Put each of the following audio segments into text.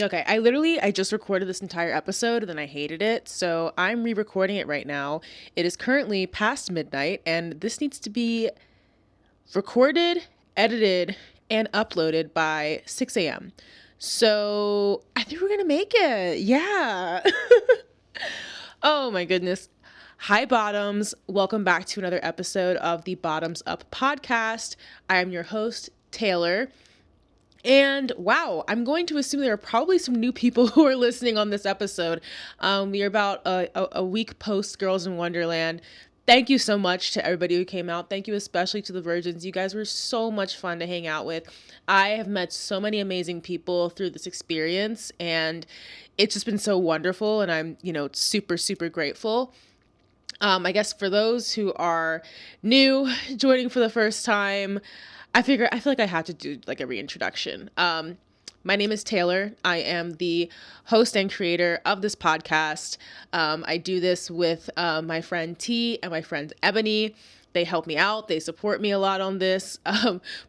Okay, I just recorded this entire episode and then I hated it, so I'm re-recording it right now. It is currently past midnight and this needs to be recorded, edited, and uploaded by 6 a.m. So I think we're gonna make it. Yeah. Oh my goodness. Hi, Bottoms. Welcome back to another episode of the Bottoms Up podcast. I am your host, Taylor. And wow, I'm going to assume there are probably some new people who are listening on this episode. We are about a week post Girls in Wonderland. Thank you so much to everybody who came out. Thank you especially to the virgins. You guys were so much fun to hang out with. I have met so many amazing people through this experience, and it's just been so wonderful. And I'm, super, super grateful. I guess for those who are new, joining for the first time, I feel like I have to do like a reintroduction. My name is Taylor. I am the host and creator of this podcast. I do this with my friend T and my friend Ebony. They help me out. They support me a lot on this.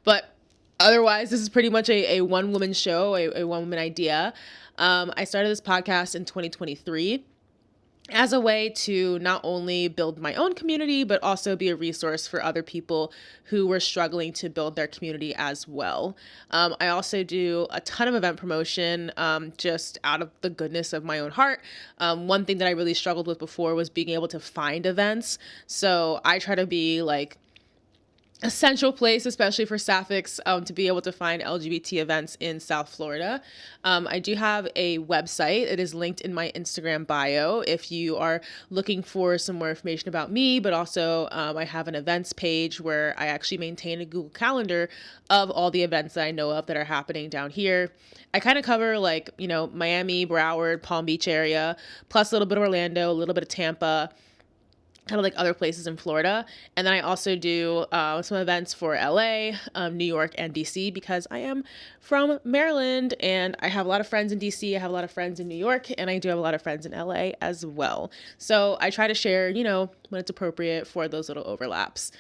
But otherwise, this is pretty much a one-woman show, a one-woman idea. I started this podcast in 2023. As a way to not only build my own community, but also be a resource for other people who were struggling to build their community as well. I also do a ton of event promotion, just out of the goodness of my own heart. One thing that I really struggled with before was being able to find events. So I try to be like a central place, especially for Sapphics, to be able to find LGBT events in South Florida. I do have a website. It is linked in my Instagram bio if you are looking for some more information about me, but also I have an events page where I actually maintain a Google Calendar of all the events that I know of that are happening down here. I kind of cover Miami, Broward, Palm Beach area, plus a little bit of Orlando, a little bit of Tampa, kind of like other places in Florida. And then I also do some events for LA, New York, and DC because I am from Maryland and I have a lot of friends in DC. I have a lot of friends in New York, and I do have a lot of friends in LA as well. So I try to share, when it's appropriate for those little overlaps.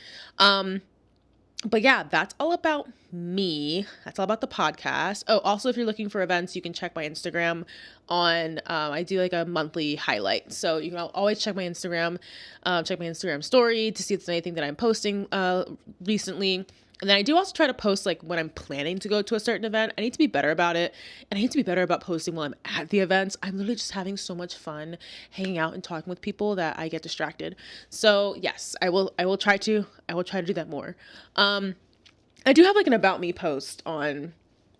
But yeah, that's all about me. That's all about the podcast. Oh, also, if you're looking for events, you can check my Instagram on, I do like a monthly highlight. So you can always check my Instagram story to see if there's anything that I'm posting recently. And then I do also try to post like when I'm planning to go to a certain event. I need to be better about it. And I need to be better about posting while I'm at the events. I'm literally just having so much fun hanging out and talking with people that I get distracted. So yes, I will try to do that more. I do have like an about me post on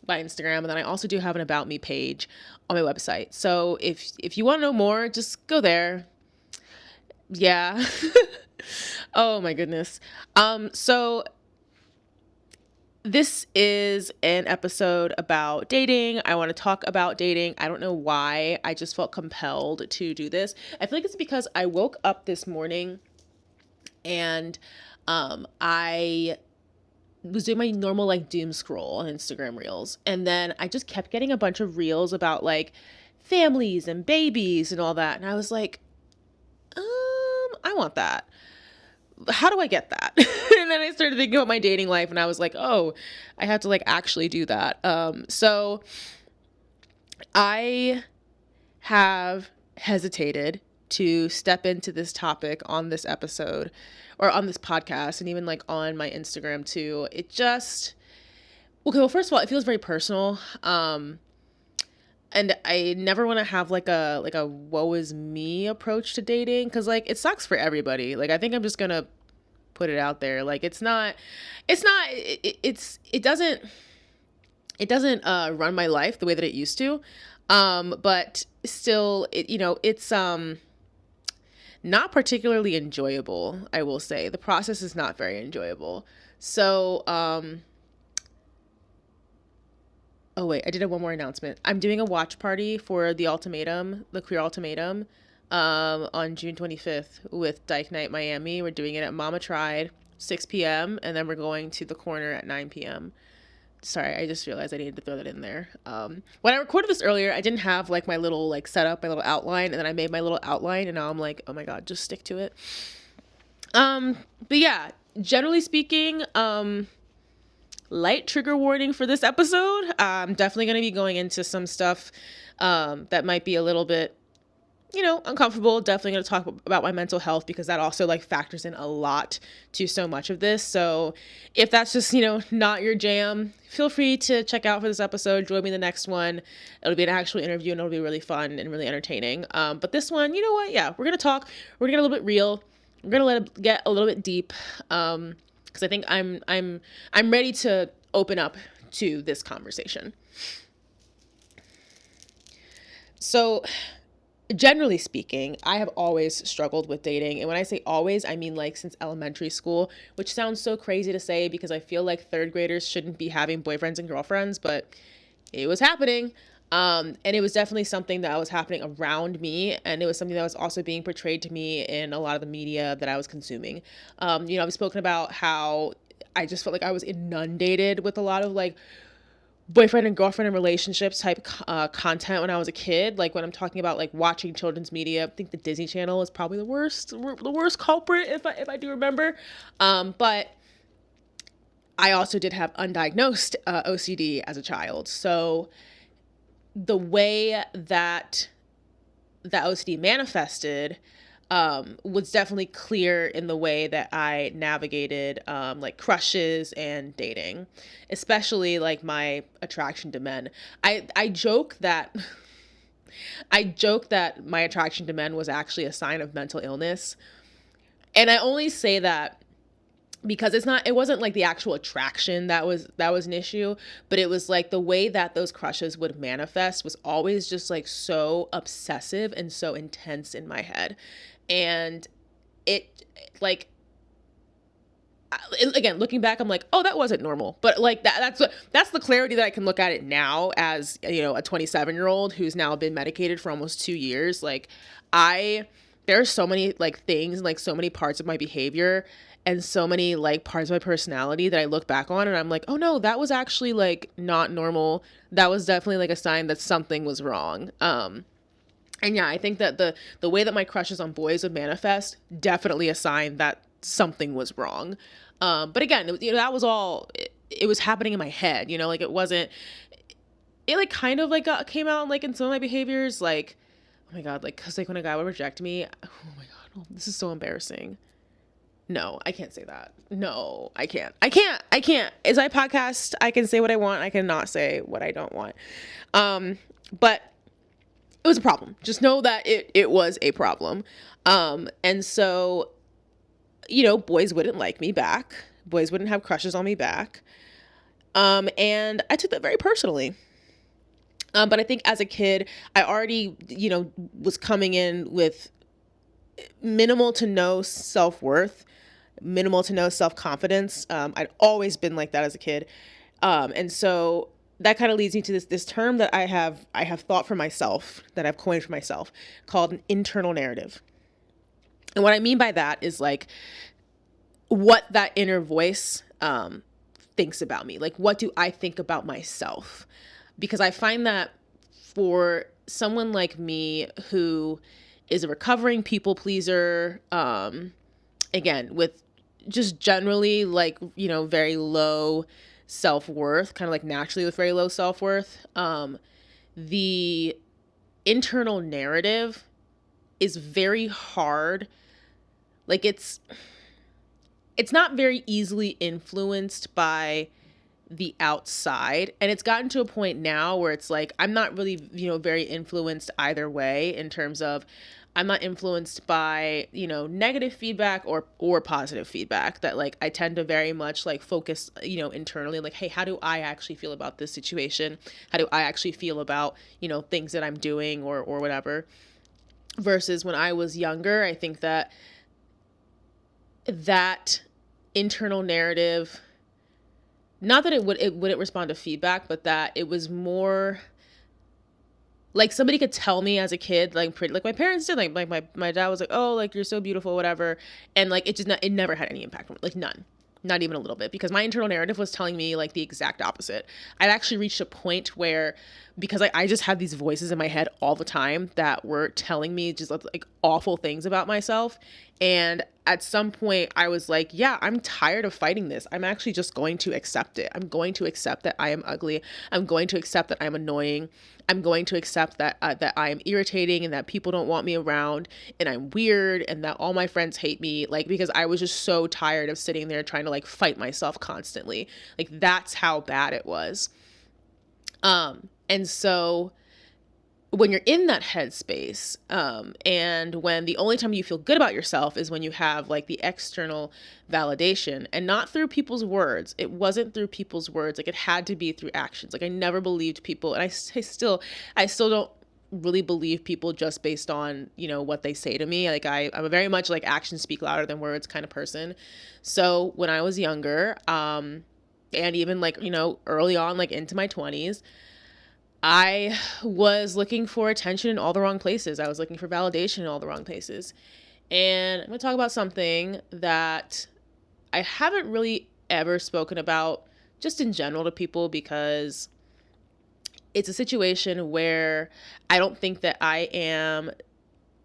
my Instagram, and then I also do have an about me page on my website. So if you want to know more, just go there. Yeah. Oh my goodness. So this is an episode about dating. I want to talk about dating. I don't know why. I just felt compelled to do this. I feel like it's because I woke up this morning and I was doing my normal like doom scroll on Instagram Reels. And then I just kept getting a bunch of reels about like families and babies and all that. And I was like, I want that. How do I get that? And then I started thinking about my dating life and I was like, oh, I have to like actually do that. So I have hesitated to step into this topic on this episode or on this podcast and even like on my Instagram too. Well, first of all, it feels very personal. And I never want to have like a woe is me approach to dating because like it sucks for everybody. Like I think I'm just gonna put it out there. Like it doesn't run my life the way that it used to. But still it's not particularly enjoyable, I will say. The process is not very enjoyable. So oh wait, I did have one more announcement. I'm doing a watch party for the Queer Ultimatum, on June 25th with Dyke Night Miami. We're doing it at Mama Tried, 6 p.m. and then we're going to the Corner at 9 p.m. Sorry, I just realized I needed to throw that in there. When I recorded this earlier, I didn't have like my little like setup, my little outline, and then I made my little outline, and now I'm like, oh my god, just stick to it. But yeah, generally speaking, light trigger warning for this episode. I'm definitely going to be going into some stuff that might be a little bit, uncomfortable. Definitely going to talk about my mental health because that also like factors in a lot to so much of this. So if that's just, not your jam, feel free to check out for this episode. Join me in the next one. It'll be an actual interview and it'll be really fun and really entertaining. But this one, you know what? Yeah, we're going to talk. We're going to get a little bit real. We're going to let it get a little bit deep. Because I think I'm ready to open up to this conversation. So generally speaking, I have always struggled with dating. And when I say always, I mean like since elementary school, which sounds so crazy to say because I feel like third graders shouldn't be having boyfriends and girlfriends, but it was happening. And it was definitely something that was happening around me. And it was something that was also being portrayed to me in a lot of the media that I was consuming. I've spoken about how I just felt like I was inundated with a lot of like boyfriend and girlfriend and relationships type content when I was a kid. Like when I'm talking about like watching children's media, I think the Disney Channel is probably the worst culprit if I do remember. But I also did have undiagnosed OCD as a child. So the way that OCD manifested was definitely clear in the way that I navigated like crushes and dating, especially like my attraction to men. I joke that my attraction to men was actually a sign of mental illness. And I only say that because it wasn't like the actual attraction that was an issue, but it was like the way that those crushes would manifest was always just like so obsessive and so intense in my head. And it like, again, looking back, I'm like, oh, that wasn't normal. But like that's the clarity that I can look at it now as, a 27-year-old who's now been medicated for almost 2 years. Like there are so many like things, like so many parts of my behavior and so many like parts of my personality that I look back on and I'm like, oh no, that was actually like not normal. That was definitely like a sign that something was wrong. And yeah, I think that the way that my crushes on boys would manifest, definitely a sign that something was wrong. But again, that was all, it was happening in my head, like it wasn't, it like kind of like came out like in some of my behaviors, like, oh my God, like, cause like when a guy would reject me, oh my God, this is so embarrassing. No, I can't say that. No, I can't. It's my podcast. I can say what I want. I cannot say what I don't want. But it was a problem. Just know that it was a problem. And so, boys wouldn't like me back. Boys wouldn't have crushes on me back. And I took that very personally. But I think as a kid, I already, was coming in with minimal to no self-worth, minimal to no self-confidence. I'd always been like that as a kid. And so that kind of leads me to this term that I have thought for myself, that I've coined for myself, called an internal narrative. And what I mean by that is like what that inner voice thinks about me. Like, what do I think about myself? Because I find that for someone like me who is a recovering people pleaser, again, with just generally like, very low self-worth, kind of like naturally with very low self-worth, the internal narrative is very hard. Like it's not very easily influenced by the outside. And it's gotten to a point now where it's like, I'm not really, very influenced either way in terms of I'm not influenced by, negative feedback or positive feedback, that like I tend to very much like focus, internally, like, hey, how do I actually feel about this situation? How do I actually feel about, things that I'm doing or whatever? Versus when I was younger, I think that internal narrative, not that it wouldn't respond to feedback, but that it was more like somebody could tell me as a kid, like pretty, like my parents did, like my dad was like, oh, like you're so beautiful, whatever. And like, it never had any impact on me, like none, not even a little bit, because my internal narrative was telling me like the exact opposite. I'd actually reached a point where, because I just had these voices in my head all the time that were telling me just like awful things about myself. And at some point I was like, yeah, I'm tired of fighting this. I'm actually just going to accept it. I'm going to accept that I am ugly. I'm going to accept that I'm annoying. I'm going to accept that that I am irritating and that people don't want me around and I'm weird and that all my friends hate me, like, because I was just so tired of sitting there trying to like fight myself constantly. Like, that's how bad it was. And so when you're in that headspace, and when the only time you feel good about yourself is when you have like the external validation, and not through people's words. It wasn't through people's words. Like, it had to be through actions. Like, I never believed people, and I still don't really believe people just based on, you know, what they say to me. Like, I'm a very much like actions speak louder than words kind of person. So when I was younger, and even like, you know, early on, like into my 20s, I was looking for attention in all the wrong places. I was looking for validation in all the wrong places. And I'm going to talk about something that I haven't really ever spoken about just in general to people, because it's a situation where I don't think that I am,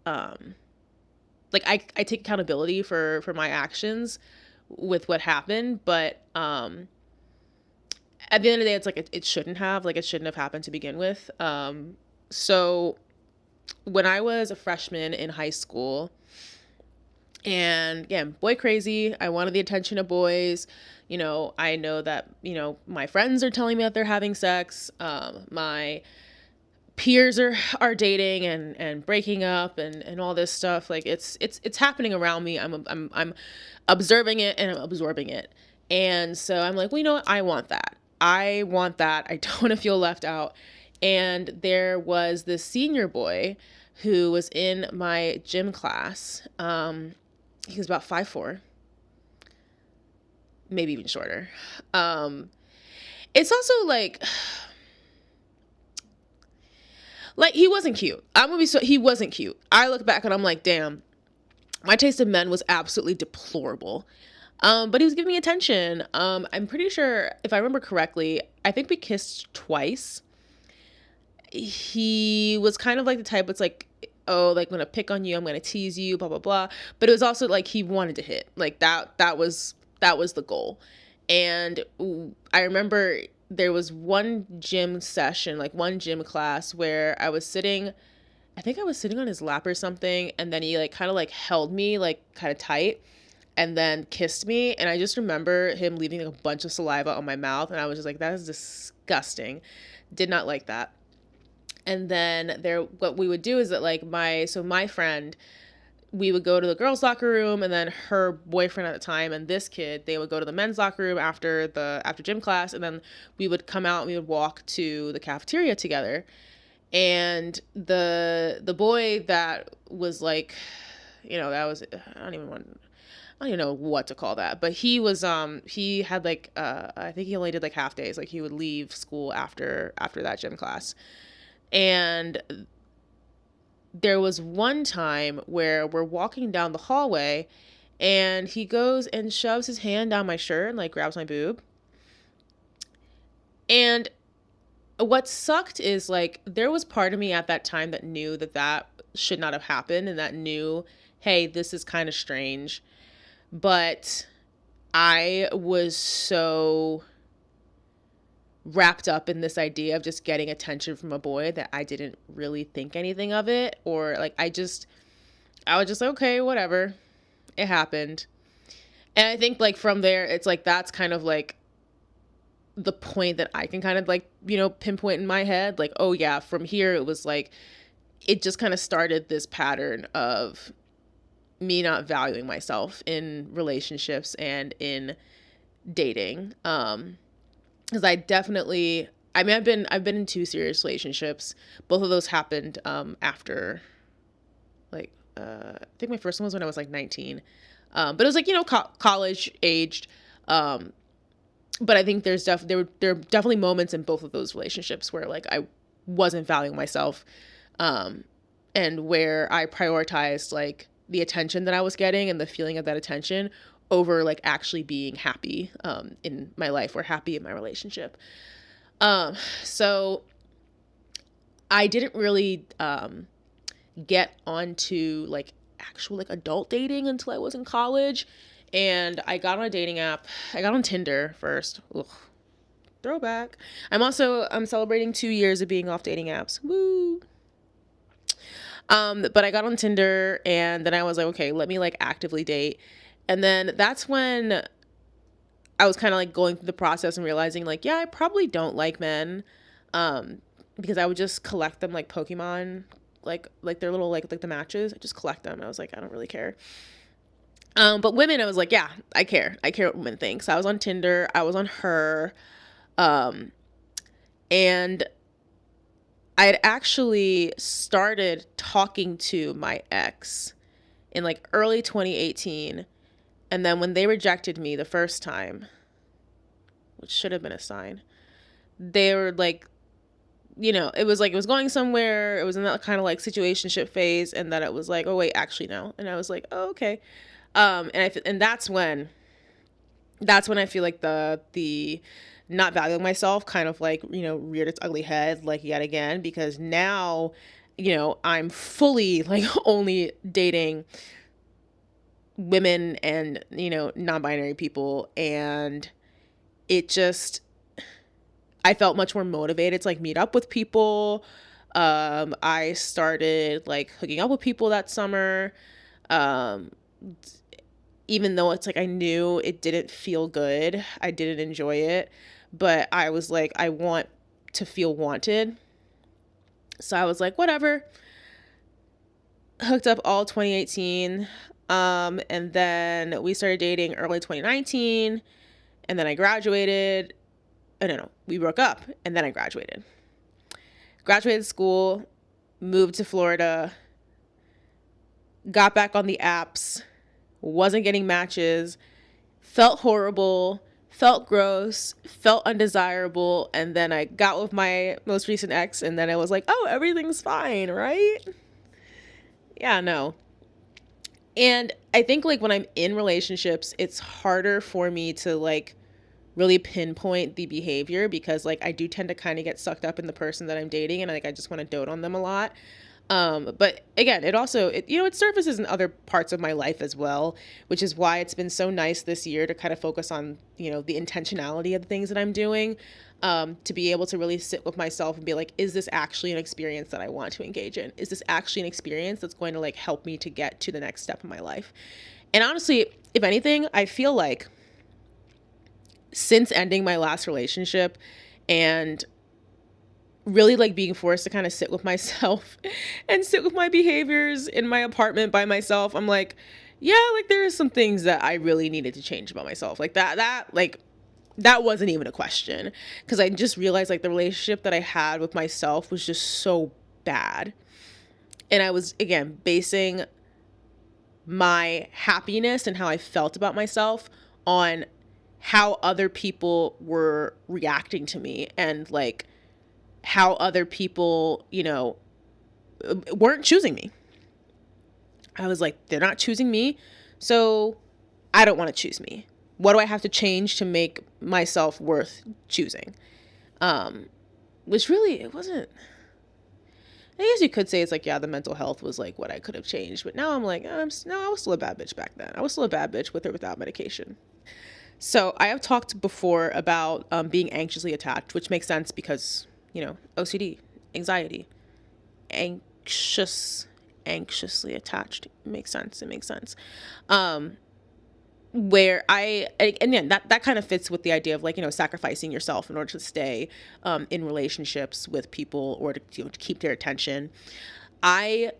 like, I take accountability for my actions with what happened. But, at the end of the day, it's like, it shouldn't have, like, it shouldn't have happened to begin with. So when I was a freshman in high school, and again, boy crazy, I wanted the attention of boys. You know, I know that, you know, my friends are telling me that they're having sex. My peers are dating and breaking up and all this stuff. Like, it's happening around me. I'm observing it and I'm absorbing it. And so I'm like, well, you know what? I want that. I want that. I don't want to feel left out. And there was this senior boy who was in my gym class. He was about 5'4", maybe even shorter. It's also like he wasn't cute. He wasn't cute. I look back and I'm like, damn, my taste of men was absolutely deplorable. But he was giving me attention. I'm pretty sure, if I remember correctly, I think we kissed twice. He was kind of like the type that's like, oh, like, I'm gonna pick on you, I'm gonna tease you, blah blah blah. But it was also like he wanted to hit. Like, that was the goal. And I remember there was one gym session, like one gym class, where I think I was sitting on his lap or something, and then he like kind of like held me like kind of tight and then kissed me. And I just remember him leaving like a bunch of saliva on my mouth, and I was just like, that is disgusting. Did not like that. And then what we would do is that like my friend, we would go to the girls' locker room, and then her boyfriend at the time and this kid, they would go to the men's locker room after gym class, and then we would come out and we would walk to the cafeteria together. And the boy that was like, you know, that was, I don't even know what to call that, but he was, he had like, I think he only did like half days. Like, he would leave school after that gym class. And there was one time where we're walking down the hallway, and he goes and shoves his hand down my shirt and like grabs my boob. And what sucked is like, there was part of me at that time that knew that should not have happened, and that knew, hey, this is kind of strange. But I was so wrapped up in this idea of just getting attention from a boy that I didn't really think anything of it. Or like, I was just like, okay, whatever, it happened. And I think like from there, it's like, that's kind of like the point that I can kind of like, you know, pinpoint in my head, like, oh yeah, from here it was like, it just kind of started this pattern of me not valuing myself in relationships and in dating. Because I've been in 2 serious relationships. Both of those happened after, like, I think my first one was when I was like 19. But it was like, you know, college aged. But I think there are definitely moments in both of those relationships where like I wasn't valuing myself, and where I prioritized like the attention that I was getting and the feeling of that attention over like actually being happy in my life or happy in my relationship. So I didn't really get onto like actual like adult dating until I was in college. And I got on a dating app. I got on Tinder first. Ugh, throwback. I'm celebrating 2 years of being off dating apps. Woo. But I got on Tinder, and then I was like, okay, let me like actively date. And then that's when I was kind of like going through the process and realizing like, yeah, I probably don't like men. Because I would just collect them like Pokemon, like their little like the matches. I just collect them. I was like, I don't really care. But women, I was like, yeah, I care. I care what women think. So I was on Tinder. I was on her. And I had actually started talking to my ex in like early 2018. And then when they rejected me the first time, which should have been a sign, they were like, it was like it was going somewhere. It was in that kind of like situationship phase. And then it was like, oh, wait, actually, no. And I was like, oh, okay. And that's when I feel like the not valuing myself kind of like, reared its ugly head like yet again, because now, I'm fully like only dating women and, non-binary people. And I felt much more motivated to like meet up with people. I started like hooking up with people that summer. Even though it's like I knew it didn't feel good, I didn't enjoy it, but I was like, I want to feel wanted. So I was like, whatever. Hooked up all 2018. And then we started dating early 2019. And then I graduated. Oh, no, we broke up. And then I graduated. Graduated school, moved to Florida, got back on the apps, wasn't getting matches, felt horrible, felt gross, felt undesirable, and then I got with my most recent ex, and then I was like, oh, everything's fine, right? Yeah, no. And I think like when I'm in relationships, it's harder for me to like really pinpoint the behavior, because like I do tend to kind of get sucked up in the person that I'm dating, and like I just want to dote on them a lot. But again, it surfaces in other parts of my life as well, which is why it's been so nice this year to kind of focus on, the intentionality of the things that I'm doing, to be able to really sit with myself and be like, is this actually an experience that I want to engage in? Is this actually an experience that's going to like help me to get to the next step in my life? And honestly, if anything, I feel like since ending my last relationship and really like being forced to kind of sit with myself and sit with my behaviors in my apartment by myself, I'm like, yeah, like there are some things that I really needed to change about myself. Like that wasn't even a question, because I just realized like the relationship that I had with myself was just so bad. And I was, again, basing my happiness and how I felt about myself on how other people were reacting to me, and like how other people, weren't choosing me. I was like, they're not choosing me, so I don't want to choose me. What do I have to change to make myself worth choosing? Which really, it wasn't, I guess you could say it's like, yeah, the mental health was like what I could have changed. But now I'm like, no, I was still a bad bitch back then. I was still a bad bitch with or without medication. So I have talked before about being anxiously attached, which makes sense because, OCD, anxiety, anxiously attached. It makes sense. Where and then that kind of fits with the idea of like, sacrificing yourself in order to stay in relationships with people, or to, to keep their attention. I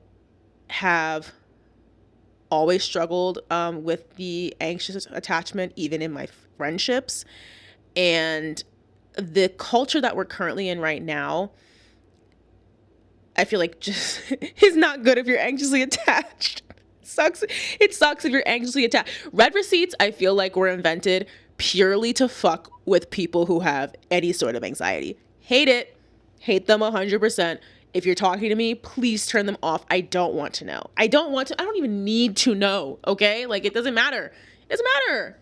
have always struggled with the anxious attachment, even in my friendships. And the culture that we're currently in right now, I feel like just is not good if you're anxiously attached. It sucks if you're anxiously attached. Red receipts, I feel like, were invented purely to fuck with people who have any sort of anxiety. Hate it. Hate them 100%. If you're talking to me, please turn them off. I don't want to know. I don't even need to know, okay? Like, it doesn't matter. It doesn't matter.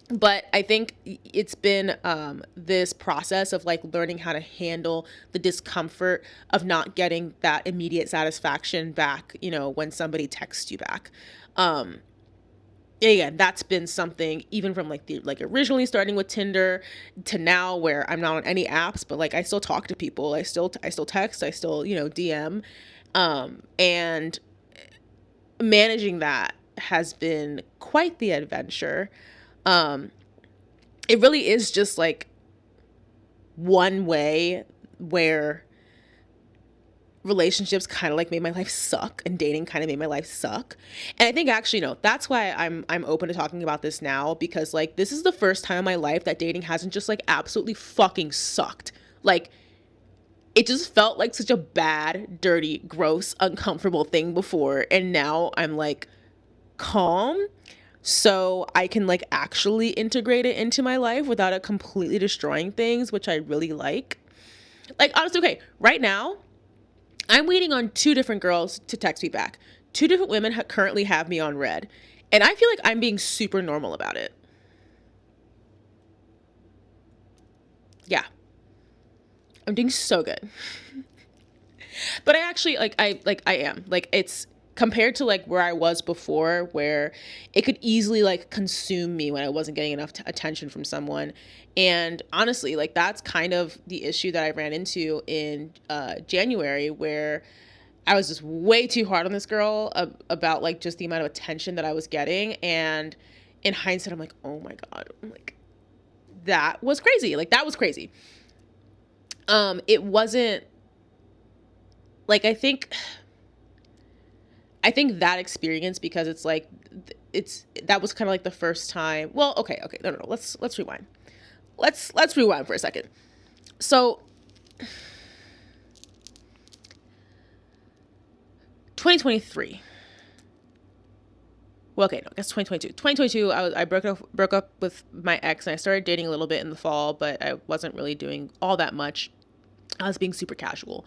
But I think it's been this process of like learning how to handle the discomfort of not getting that immediate satisfaction back, you know, when somebody texts you back. Um, Again, that's been something even from like the like originally starting with Tinder to now where I'm not on any apps, but like I still talk to people. I still text, I still, you know, DM. And managing that has been quite the adventure. Um, it really is just like one way where relationships kind of like made my life suck and dating kind of made my life suck. And I think actually no, that's why I'm open to talking about this now, because like this is the first time in my life that dating hasn't just like absolutely fucking sucked. Like it just felt like such a bad, dirty, gross, uncomfortable thing before, and now I'm like calm, so I can like actually integrate it into my life without it completely destroying things, which I really like. Like honestly, okay, right now I'm waiting on two different girls to text me back. Two different women currently have me on red. And I feel like I'm being super normal about it. Yeah. I'm doing so good. But I actually I am. Like it's compared to like where I was before, where it could easily like consume me when I wasn't getting enough attention from someone. And honestly, like that's kind of the issue that I ran into in January, where I was just way too hard on this girl about like just the amount of attention that I was getting. And in hindsight, I'm like, oh my God, I'm like, that was crazy. Like that was crazy. It wasn't like, I think that experience, because it's like, that was kind of like the first time. Well, okay. No. Let's rewind. Let's rewind for a second. So 2023. Well, okay, no, I guess 2022. 2022, I broke up with my ex, and I started dating a little bit in the fall, but I wasn't really doing all that much. I was being super casual,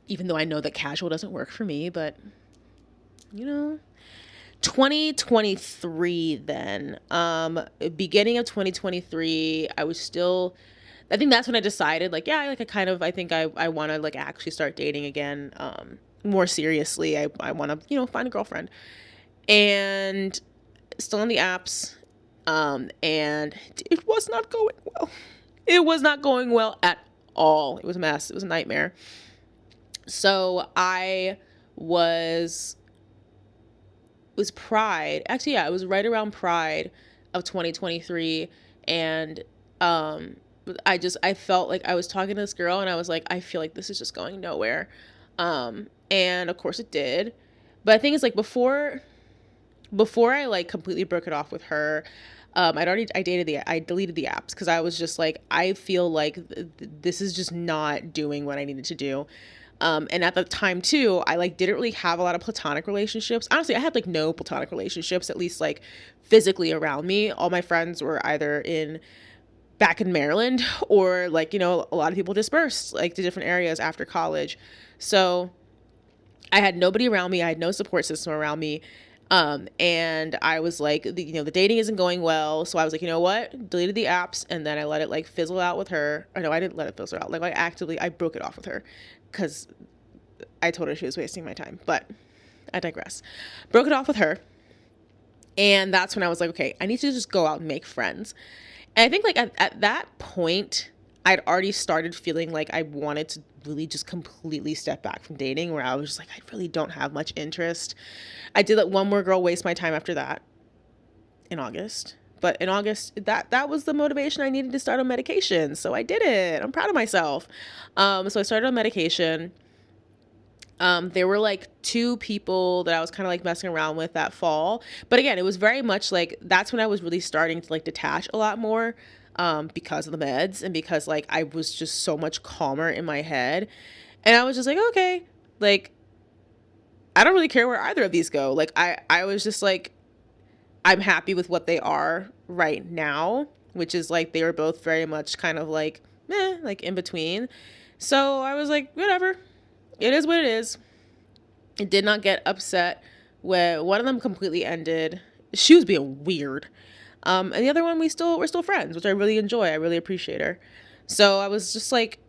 even though I know that casual doesn't work for me, but you know. 2023 then. Beginning of 2023, I think that's when I decided like, yeah, like I think I want to like actually start dating again, more seriously. I want to, you know, find a girlfriend. And still on the apps, and it was not going well. It was not going well at all. It was a mess. It was a nightmare. So I was Pride. Actually, yeah, it was right around Pride of 2023, and I felt like I was talking to this girl, and I was like, I feel like this is just going nowhere. And of course it did. But I think it's like before I like completely broke it off with her, I deleted the apps, because I was just like, I feel like this is just not doing what I needed to do. And at the time too, I like didn't really have a lot of platonic relationships. Honestly, I had like no platonic relationships, at least like physically around me. All my friends were either back in Maryland, or like, you know, a lot of people dispersed like to different areas after college. So I had nobody around me. I had no support system around me. And I was like, the dating isn't going well. So I was like, you know what? Deleted the apps, and then I let it like fizzle out with her. Or no, I didn't let it fizzle out. Like I broke it off with her, because I told her she was wasting my time. But I digress. Broke it off with her. And that's when I was like, okay, I need to just go out and make friends. And I think like at that point, I'd already started feeling like I wanted to really just completely step back from dating, where I was just like, I really don't have much interest. I did let one more girl waste my time after that in August. But in August, that was the motivation I needed to start on medication. So I did it. I'm proud of myself. So I started on medication. There were like two people that I was kind of like messing around with that fall. But again, it was very much like, that's when I was really starting to like detach a lot more, because of the meds, and because like I was just so much calmer in my head. And I was just like, okay, like I don't really care where either of these go. Like I was just like, I'm happy with what they are right now, which is like they were both very much kind of like meh, like in between. So I was like, whatever. It is what it is. It did not get upset when one of them completely ended. She was being weird. And the other one, we're still friends, which I really enjoy. I really appreciate her. So I was just like,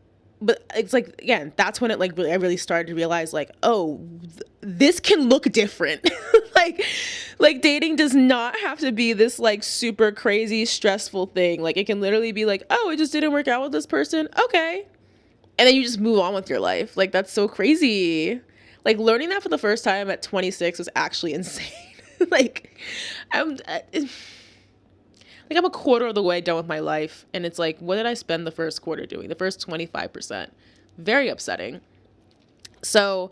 but it's like, again, that's when it like really, I really started to realize like, oh, this can look different. like, like dating does not have to be this like super crazy stressful thing. Like it can literally be like, oh, it just didn't work out with this person. Okay. And then you just move on with your life. Like that's so crazy. Like learning that for the first time at 26 was actually insane. like I'm like I'm a quarter of the way done with my life, and it's like, what did I spend the first quarter doing? The first 25%. Very upsetting. So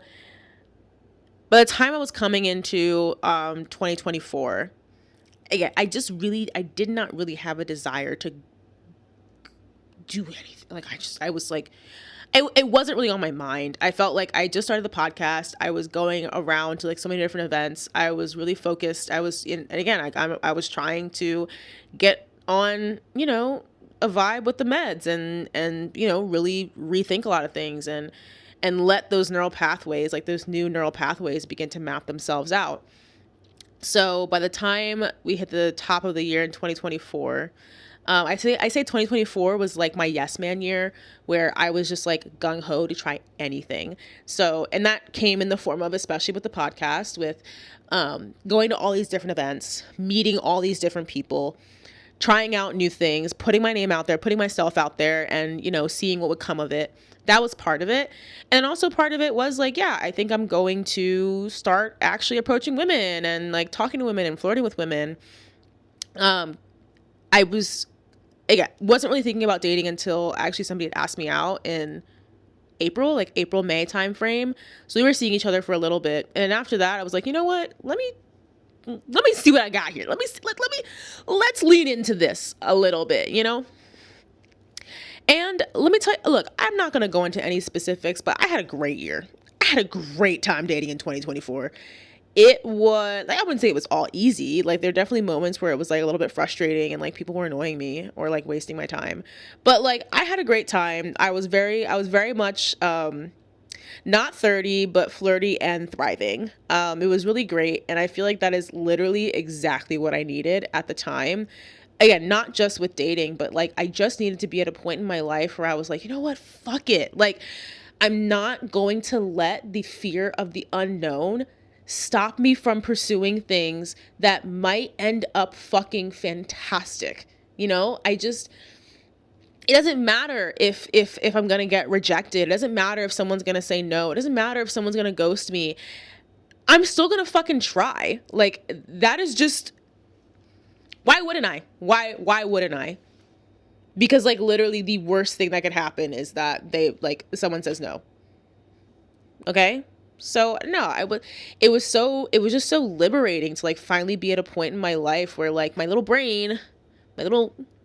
by the time I was coming into 2024, again, I did not really have a desire to do anything. Like I was like, it wasn't really on my mind. I felt like I just started the podcast. I was going around to like so many different events. I was really focused. I was in, and again, I was trying to get on, you know, a vibe with the meds and, you know, really rethink a lot of things and let those neural pathways, like those new neural pathways begin to map themselves out. So by the time we hit the top of the year in 2024, I say 2024 was like my yes man year, where I was just like gung ho to try anything. So, and that came in the form of, especially with the podcast, with going to all these different events, meeting all these different people, trying out new things, putting my name out there, putting myself out there, and, you know, seeing what would come of it. That was part of it. And also part of it was like, yeah, I think I'm going to start actually approaching women and like talking to women and flirting with women. I was, again, wasn't really thinking about dating until actually somebody had asked me out in April, like April, May timeframe. So we were seeing each other for a little bit. And after that, I was like, you know what? Let me see what I got here. Let's lean into this a little bit, you know? And let me tell you, look, I'm not going to go into any specifics, but I had a great year. I had a great time dating in 2024. It was like, I wouldn't say it was all easy. Like there are definitely moments where it was like a little bit frustrating and like people were annoying me or like wasting my time. But like I had a great time. I was very much not 30, but flirty and thriving. It was really great. And I feel like that is literally exactly what I needed at the time. Again, not just with dating, but like I just needed to be at a point in my life where I was like, you know what? Fuck it. Like I'm not going to let the fear of the unknown stop me from pursuing things that might end up fucking fantastic. You know, it doesn't matter if I'm going to get rejected. It doesn't matter if someone's going to say no. It doesn't matter if someone's going to ghost me. I'm still going to fucking try. Like that is just, why wouldn't I? Why wouldn't I? Because like literally the worst thing that could happen is that someone says no. Okay? So no, it was just so liberating to like finally be at a point in my life where like my little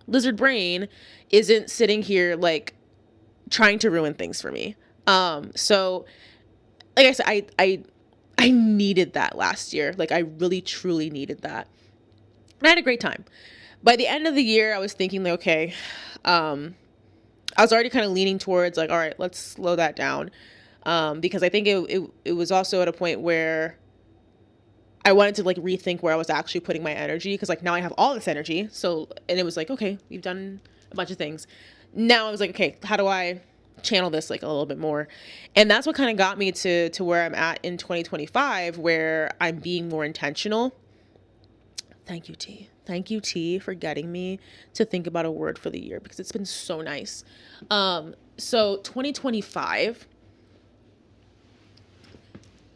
lizard brain isn't sitting here like trying to ruin things for me. So like I said, I needed that last year. Like I really truly needed that. And I had a great time. By the end of the year, I was thinking like, okay, I was already kind of leaning towards like, all right, let's slow that down. Because I think it was also at a point where I wanted to like rethink where I was actually putting my energy. Because like now I have all this energy. So, and it was like, okay, you've done a bunch of things. Now I was like, okay, how do I channel this like a little bit more? And that's what kind of got me to where I'm at in 2025, where I'm being more intentional. Thank you, T. Thank you, T, for getting me to think about a word for the year, because it's been so nice. So 2025,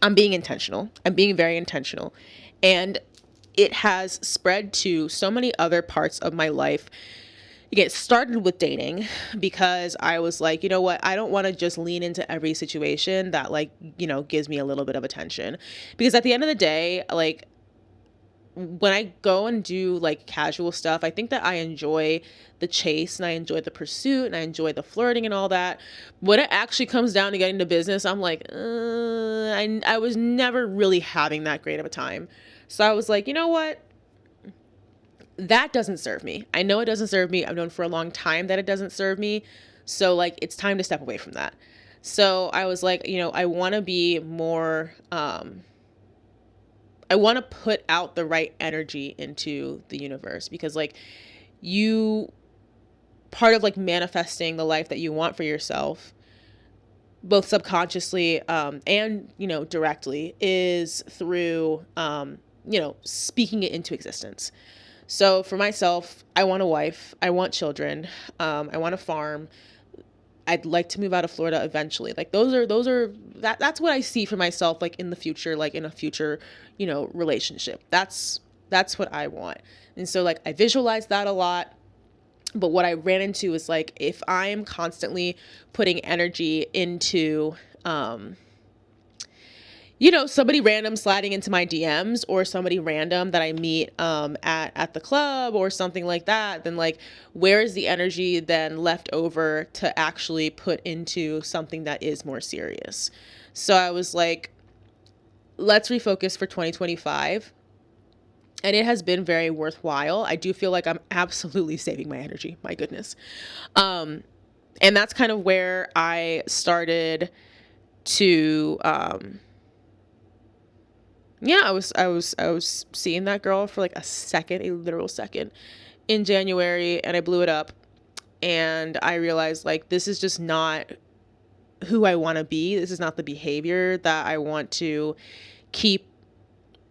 I'm being intentional. I'm being very intentional. And it has spread to so many other parts of my life. Again, it started with dating, because I was like, you know what? I don't want to just lean into every situation that like, you know, gives me a little bit of attention. Because at the end of the day, like, when I go and do like casual stuff, I think that I enjoy the chase and I enjoy the pursuit and I enjoy the flirting and all that. When it actually comes down to getting to business, I'm like, I was never really having that great of a time. So I was like, you know what? That doesn't serve me. I know it doesn't serve me. I've known for a long time that it doesn't serve me. So like, it's time to step away from that. So I was like, you know, I want to be more, I want to put out the right energy into the universe, because like you, part of like manifesting the life that you want for yourself, both subconsciously and, you know, directly, is through, you know, speaking it into existence. So for myself, I want a wife, I want children, I want a farm. I'd like to move out of Florida eventually. Like that's what I see for myself, like in the future, like in a future, you know, relationship. That's what I want. And so like I visualize that a lot. But what I ran into is like, if I am constantly putting energy into, you know, somebody random sliding into my DMs, or somebody random that I meet at the club or something like that, then like, where is the energy then left over to actually put into something that is more serious? So I was like, let's refocus for 2025. And it has been very worthwhile. I do feel like I'm absolutely saving my energy. My goodness. And that's kind of where I started to, yeah, I was seeing that girl for like a literal second in January, and I blew it up. And I realized like, this is just not who I want to be. This is not the behavior that I want to keep,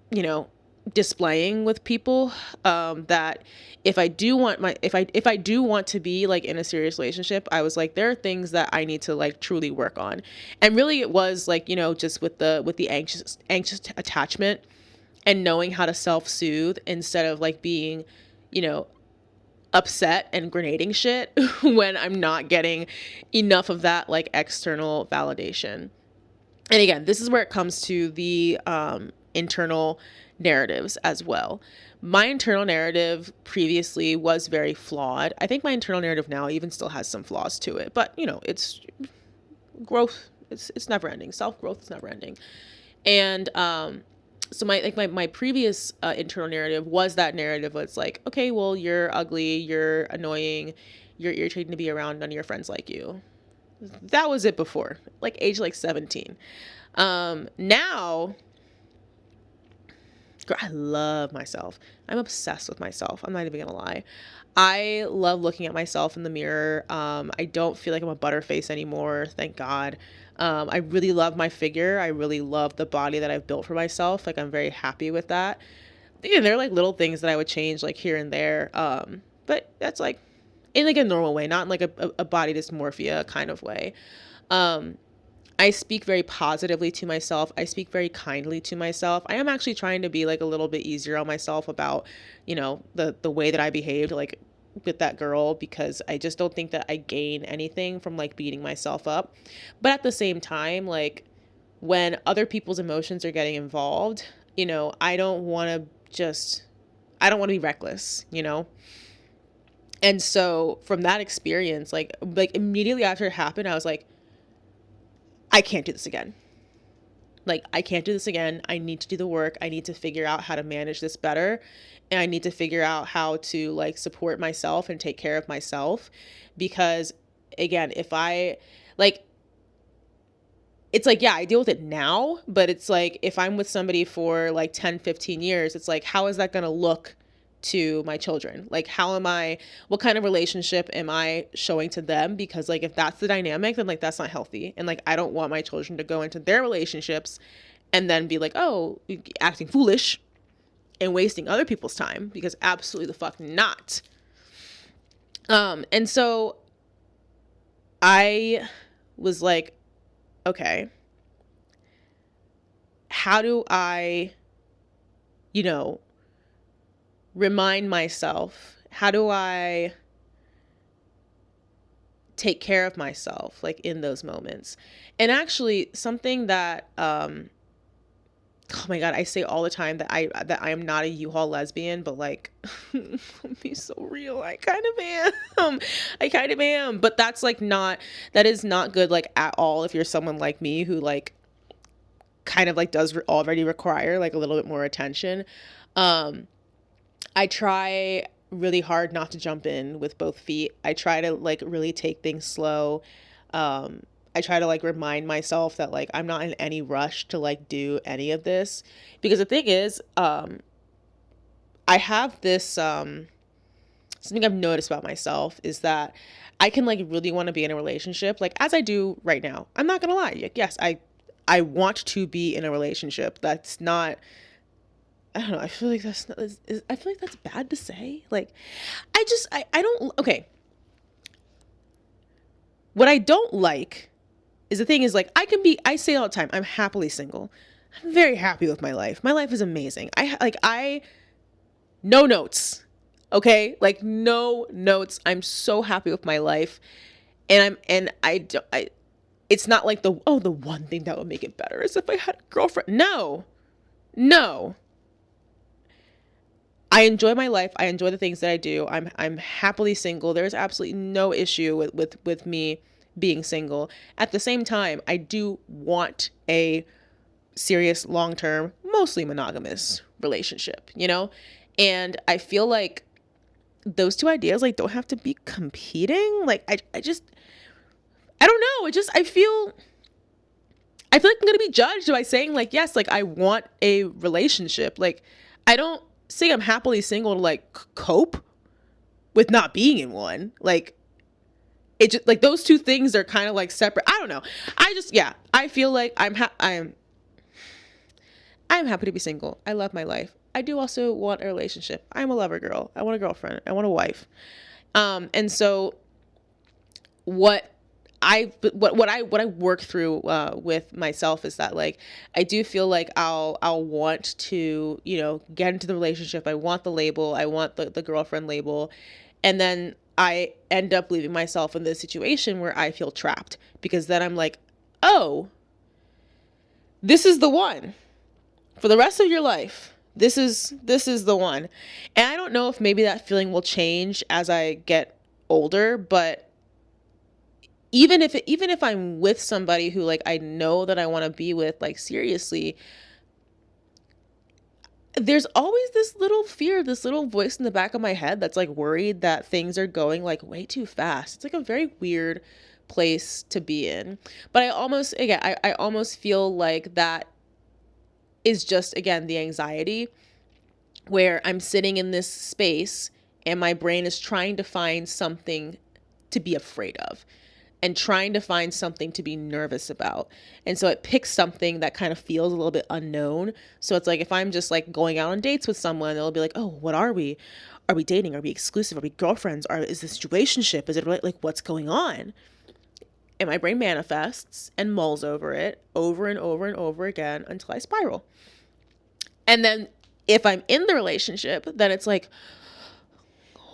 you know, displaying with people. That if I do want to be like in a serious relationship, I was like, there are things that I need to like truly work on. And really it was like, you know, just with the anxious attachment, and knowing how to self-soothe instead of like being, you know, upset and grenading shit when I'm not getting enough of that like external validation. And again, this is where it comes to the internal narratives as well. My internal narrative previously was very flawed. I think my internal narrative now even still has some flaws to it, but you know, it's growth. It's never ending. Self-growth is never ending. And so my previous internal narrative was that narrative was like, okay, well, you're ugly, you're annoying, you're irritating to be around, none of your friends like you. That was it before, like age like 17. Now, girl, I love myself. I'm obsessed with myself. I'm not even gonna lie. I love looking at myself in the mirror. I don't feel like I'm a butterface anymore. Thank God. I really love my figure. I really love the body that I've built for myself. Like, I'm very happy with that. Yeah, there are like little things that I would change like here and there. But that's like in like a normal way, not in like a body dysmorphia kind of way. I speak very positively to myself. I speak very kindly to myself. I am actually trying to be like a little bit easier on myself about, you know, the way that I behaved like with that girl, because I just don't think that I gain anything from like beating myself up. But at the same time, like when other people's emotions are getting involved, you know, I don't want to be reckless, you know? And so from that experience, like immediately after it happened, I was like, I can't do this again. Like, I can't do this again. I need to do the work. I need to figure out how to manage this better. And I need to figure out how to like support myself and take care of myself. Because again, if I like, it's like, yeah, I deal with it now, but it's like, if I'm with somebody for like 10, 15 years, it's like, how is that going to look to my children? Like, what kind of relationship am I showing to them? Because like, if that's the dynamic, then like, that's not healthy. And like, I don't want my children to go into their relationships and then be like, oh, acting foolish and wasting other people's time, because absolutely the fuck not. And so I was like, okay, how do I, you know, remind myself, how do I take care of myself like in those moments? And actually something that oh my God, I say all the time that I am not a U-Haul lesbian, but like be so real, I kind of am. But that is not good like at all if you're someone like me who like kind of like does already require like a little bit more attention. I try really hard not to jump in with both feet. I try to like really take things slow. I try to like remind myself that like I'm not in any rush to like do any of this, because the thing is, I have this something I've noticed about myself is that I can like really want to be in a relationship, like as I do right now. I'm not gonna lie. Like, yes, I want to be in a relationship. That's not, I don't know. I feel like that's not, I feel like that's bad to say. Like, I don't, okay. What I don't like is the thing is like, I say all the time, I'm happily single. I'm very happy with my life. My life is amazing. No notes. Okay? Like no notes. I'm so happy with my life. It's not like the one thing that would make it better is if I had a girlfriend. No. No. I enjoy my life. I enjoy the things that I do. I'm happily single. There's absolutely no issue with me being single. At the same time, I do want a serious, long-term, mostly monogamous relationship, you know? And I feel like those two ideas like don't have to be competing. Like I don't know. I feel like I'm going to be judged by saying like, yes, like I want a relationship. Like I don't say I'm happily single to like cope with not being in one. Like it just like those two things are kind of like separate. I don't know. I feel like I'm happy to be single. I love my life. I do also want a relationship. I'm a lover girl. I want a girlfriend. I want a wife. And so what I work through with myself is that like I do feel like I'll want to, you know, get into the relationship. I want the label. I want the girlfriend label. And then I end up leaving myself in this situation where I feel trapped, because then I'm like, oh, this is the one for the rest of your life. This is the one. And I don't know if maybe that feeling will change as I get older, but even if I'm with somebody who like I know that I want to be with like seriously, there's always this little fear, this little voice in the back of my head that's like worried that things are going like way too fast. It's like a very weird place to be in. But I almost feel like that is just, again, the anxiety where I'm sitting in this space and my brain is trying to find something to be afraid of and trying to find something to be nervous about. And so it picks something that kind of feels a little bit unknown. So it's like if I'm just like going out on dates with someone, they'll be like, oh, what are we? Are we dating? Are we exclusive? Are we girlfriends? Is this situationship? Is it like what's going on? And my brain manifests and mulls over it over and over and over again until I spiral. And then if I'm in the relationship, then it's like,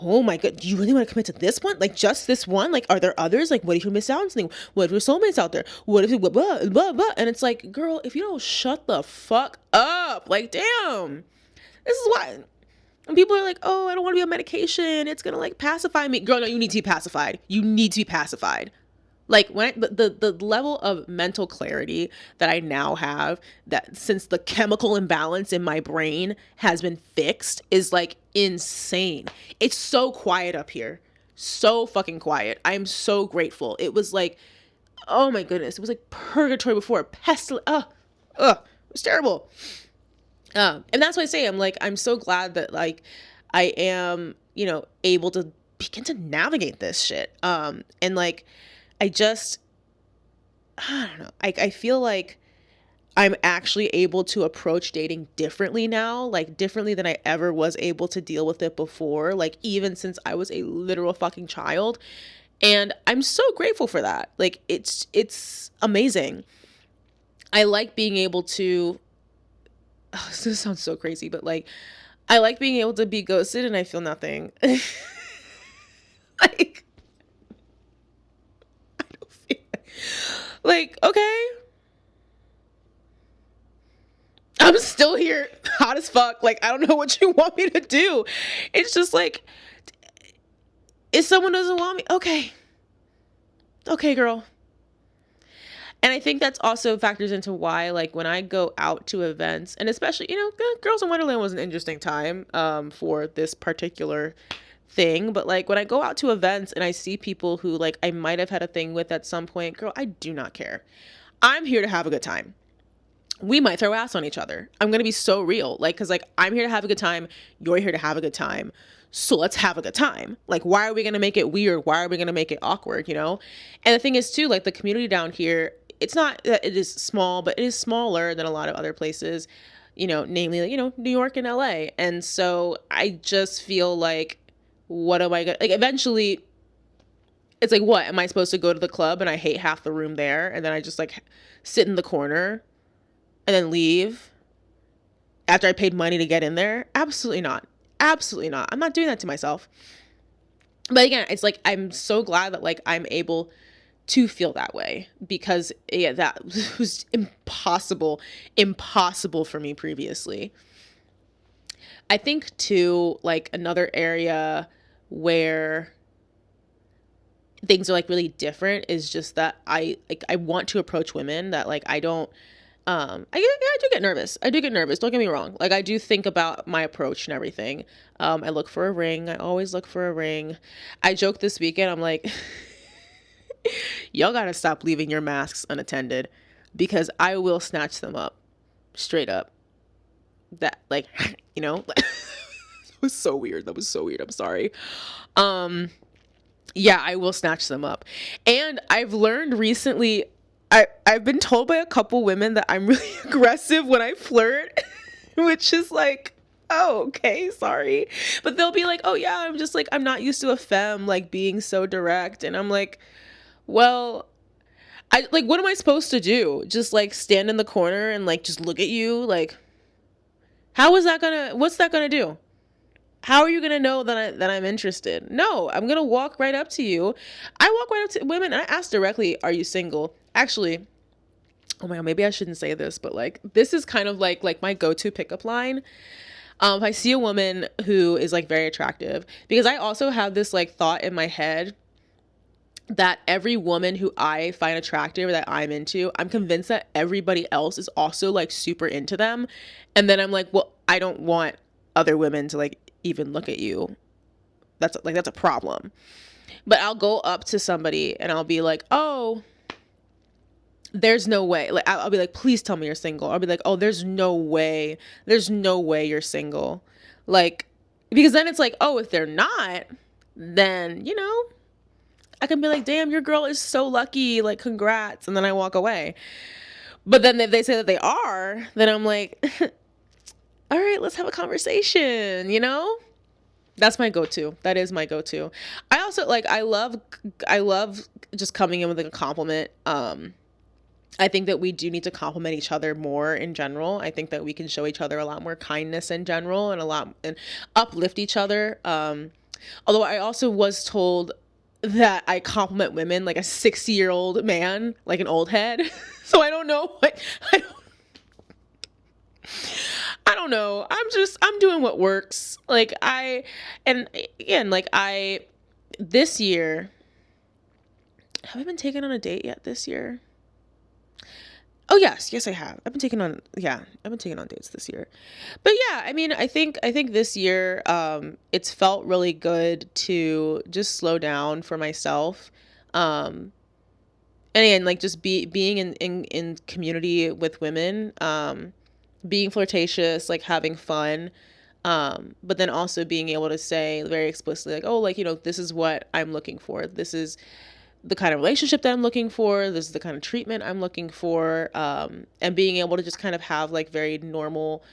oh my God, do you really want to commit to this one? Like just this one? Like, are there others? Like, what if you miss out on something? What if your soulmate's out there? What if blah, blah, blah, blah? And it's like, girl, if you don't shut the fuck up, like, damn, this is why. And people are like, oh, I don't want to be on medication. It's going to like pacify me. Girl, no, you need to be pacified. You need to be pacified. Like the level of mental clarity that I now have, that since the chemical imbalance in my brain has been fixed, is like insane. It's so quiet up here. So fucking quiet. I am so grateful. It was like, oh my goodness. It was like purgatory before. It was terrible. And that's why I say I'm so glad that like I am, you know, able to begin to navigate this shit. And like I don't know. I feel like I'm actually able to approach dating differently now, like differently than I ever was able to deal with it before, like even since I was a literal fucking child. And I'm so grateful for that. Like it's amazing. I like being able to, this sounds so crazy, but like I like being able to be ghosted and I feel nothing. Like like, okay, I'm still here, hot as fuck. Like, I don't know what you want me to do. It's just like, if someone doesn't want me, okay, girl. And I think that's also factors into why, like, when I go out to events, and especially, you know, Girls in Wonderland was an interesting time for this particular thing, but like when I go out to events and I see people who like I might have had a thing with at some point, girl, I do not care. I'm here to have a good time. We might throw ass on each other. I'm going to be so real. Like, cause like I'm here to have a good time. You're here to have a good time. So let's have a good time. Like, why are we going to make it weird? Why are we going to make it awkward? You know? And the thing is too, like the community down here, it's not that it is small, but it is smaller than a lot of other places, you know, namely, like, you know, New York and LA. And so I just feel like, what am I going to, like, eventually it's like, what, am I supposed to go to the club and I hate half the room there? And then I just like sit in the corner and then leave after I paid money to get in there? Absolutely not. Absolutely not. I'm not doing that to myself. But again, it's like, I'm so glad that like I'm able to feel that way, because yeah, that was impossible for me previously. I think too, like another area where things are like really different is just that I want to approach women that like I don't, I do get nervous. I do get nervous. Don't get me wrong. Like I do think about my approach and everything. I look for a ring. I always look for a ring. I joked this weekend. I'm like, y'all gotta stop leaving your masks unattended, because I will snatch them up straight up. That like, you know, it was so weird. That was so weird. I'm sorry. Yeah, I will snatch them up. And I've learned recently, I've been told by a couple women that I'm really aggressive when I flirt, which is like, oh, okay, sorry. But they'll be like, oh yeah, I'm just like, I'm not used to a femme like being so direct. And I'm like, well, I like, what am I supposed to do? Just like stand in the corner and like just look at you? Like, what's that gonna do? How are you gonna know that I'm interested? No, I'm gonna walk right up to you. I walk right up to women and I ask directly, are you single? Actually, oh my God, maybe I shouldn't say this, but like, this is kind of like my go-to pickup line. If I see a woman who is like very attractive, because I also have this like thought in my head that every woman who I find attractive or that I'm into, I'm convinced that everybody else is also like super into them. And then I'm like, well, I don't want other women to like even look at you. That's a problem. But I'll go up to somebody and I'll be like, oh, there's no way. Like I'll be like, please tell me you're single. I'll be like, oh, there's no way you're single. Like, because then it's like, oh, if they're not, then, you know, I can be like, damn, your girl is so lucky, like, congrats. And then I walk away. But then if they say that they are, then I'm like, all right, let's have a conversation, you know? That's my go-to. That is my go-to. I also like, I love just coming in with like a compliment. I think that we do need to compliment each other more in general. I think that we can show each other a lot more kindness in general and uplift each other. Although I also was told that I compliment women like a 60-year-old man, like an old head. So I don't know what, I don't know. I'm doing what works. Like this year, have I been taken on a date yet this year? Oh yes, I have. I've been taking on dates this year. But yeah, I mean, I think this year, it's felt really good to just slow down for myself. And again, like just being in community with women, being flirtatious, like having fun. But then also being able to say very explicitly, like, oh, like, you know, this is what I'm looking for. This is the kind of relationship that I'm looking for. This is the kind of treatment I'm looking for. And being able to just kind of have like very normal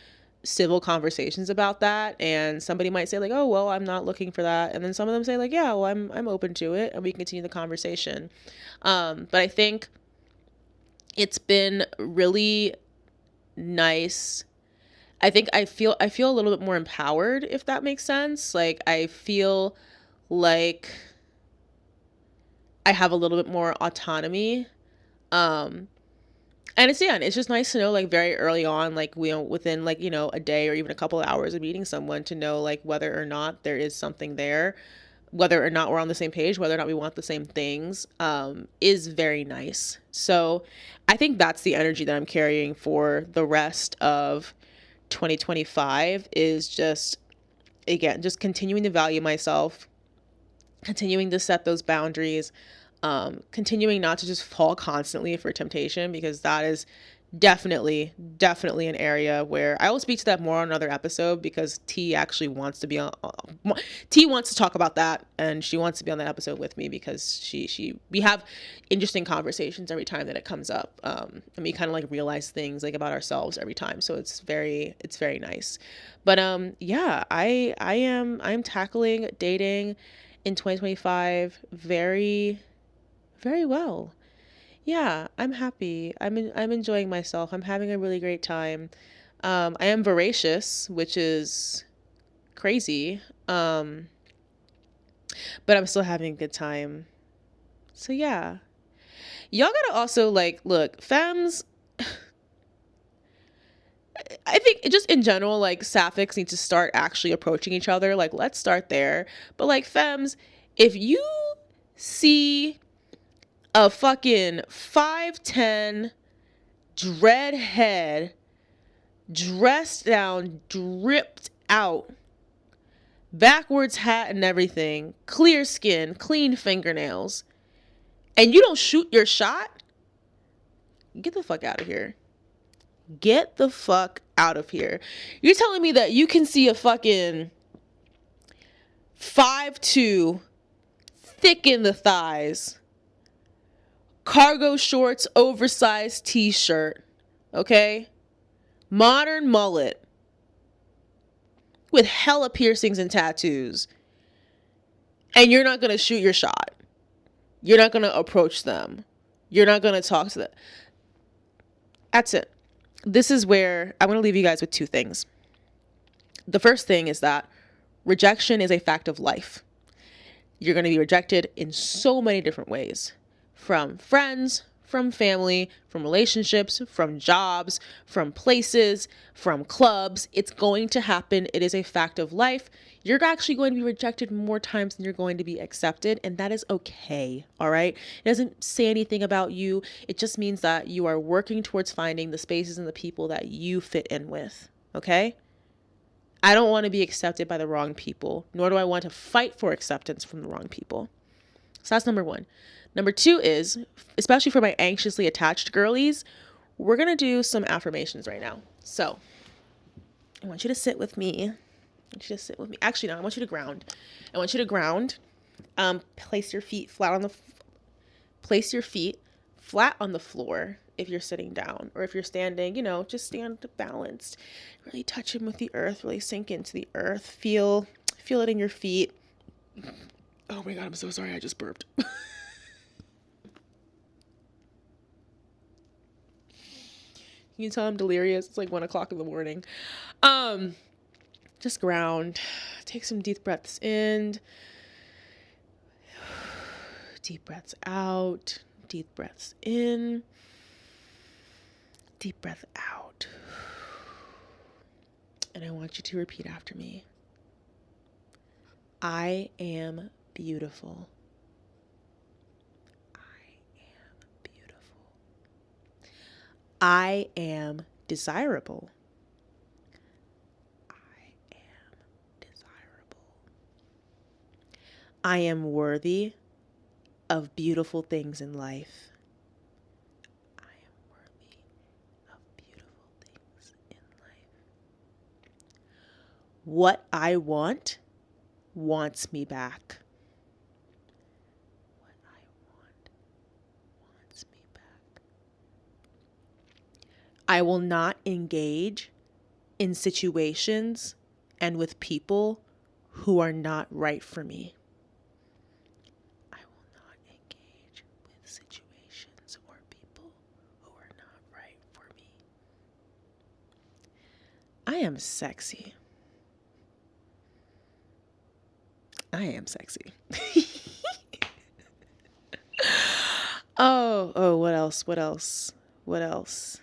civil conversations about that. And somebody might say like, oh, well, I'm not looking for that. And then some of them say like, yeah, well, I'm open to it. And we can continue the conversation. But I think it's been really nice. I think I feel a little bit more empowered, if that makes sense. Like I feel like I have a little bit more autonomy. And it's just nice to know, like, very early on, like, within, like, you know, a day or even a couple of hours of meeting someone, to know, like, whether or not there is something there, whether or not we're on the same page, whether or not we want the same things, is very nice. So I think that's the energy that I'm carrying for the rest of 2025, is just, again, just continuing to value myself, continuing to set those boundaries, continuing not to just fall constantly for temptation, because that is definitely an area where I will speak to that more on another episode, because T actually wants to be on. T wants to talk about that, and she wants to be on that episode with me, because we have interesting conversations every time that it comes up, and we kind of like realize things like about ourselves every time. So it's very nice. But yeah, I'm tackling dating in 2025 very well. Yeah, I'm happy. I'm enjoying myself. I'm having a really great time. I am voracious, which is crazy. But I'm still having a good time. So yeah. Y'all gotta also like look, femmes, I think just in general, like sapphics need to start actually approaching each other. Like, let's start there. But like femmes, if you see a fucking 5'10" dreadhead, dressed down, dripped out, backwards hat and everything, clear skin, clean fingernails, and you don't shoot your shot, get the fuck out of here. Get the fuck out of here. You're telling me that you can see a fucking 5'2", thick in the thighs, cargo shorts, oversized t-shirt, okay? Modern mullet with hella piercings and tattoos, and you're not gonna shoot your shot. You're not gonna approach them. You're not gonna talk to them. That's it. This is where I'm gonna leave you guys with two things. The first thing is that rejection is a fact of life. You're gonna be rejected in so many different ways, from friends, from family, from relationships, from jobs, from places, from clubs. It's going to happen. It is a fact of life. You're actually going to be rejected more times than you're going to be accepted, and that is okay, all right? It doesn't say anything about you. It just means that you are working towards finding the spaces and the people that you fit in with, okay? I don't want to be accepted by the wrong people, nor do I want to fight for acceptance from the wrong people. So that's number one. Number two is, especially for my anxiously attached girlies, we're going to do some affirmations right now. So I want you to sit with me. Actually, no, I want you to ground. Place your feet flat on the floor if you're sitting down, or if you're standing, just stand balanced. Really touch them with the earth, really sink into the earth. Feel it in your feet. Oh my God, I'm so sorry. I just burped. You can tell I'm delirious. It's like 1:00 in the morning. Just ground. Take some deep breaths in. Deep breaths out. Deep breaths in. Deep breath out. And I want you to repeat after me. I am beautiful. I am desirable. I am worthy of beautiful things in life. What I want wants me back. I will not engage in situations and with people who are not right for me. I will not engage with situations or people who are not right for me. I am sexy. Oh, what else?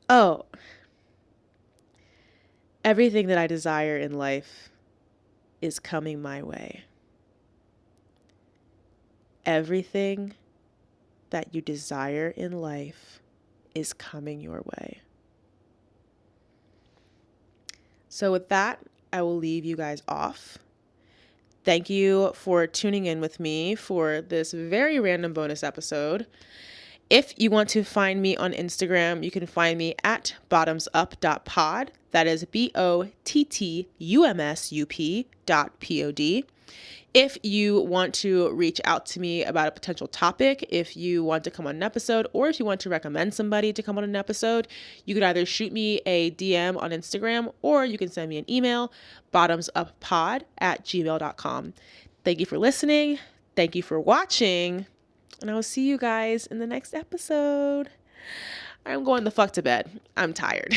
Oh, everything that I desire in life is coming my way. Everything that you desire in life is coming your way. So with that, I will leave you guys off. Thank you for tuning in with me for this very random bonus episode. If you want to find me on Instagram, you can find me at bottumsup.pod. That is bottumsup.pod. If you want to reach out to me about a potential topic, if you want to come on an episode, or if you want to recommend somebody to come on an episode, you could either shoot me a DM on Instagram or you can send me an email, bottumsuppod@gmail.com. Thank you for listening. Thank you for watching. And I will see you guys in the next episode. I'm going the fuck to bed. I'm tired.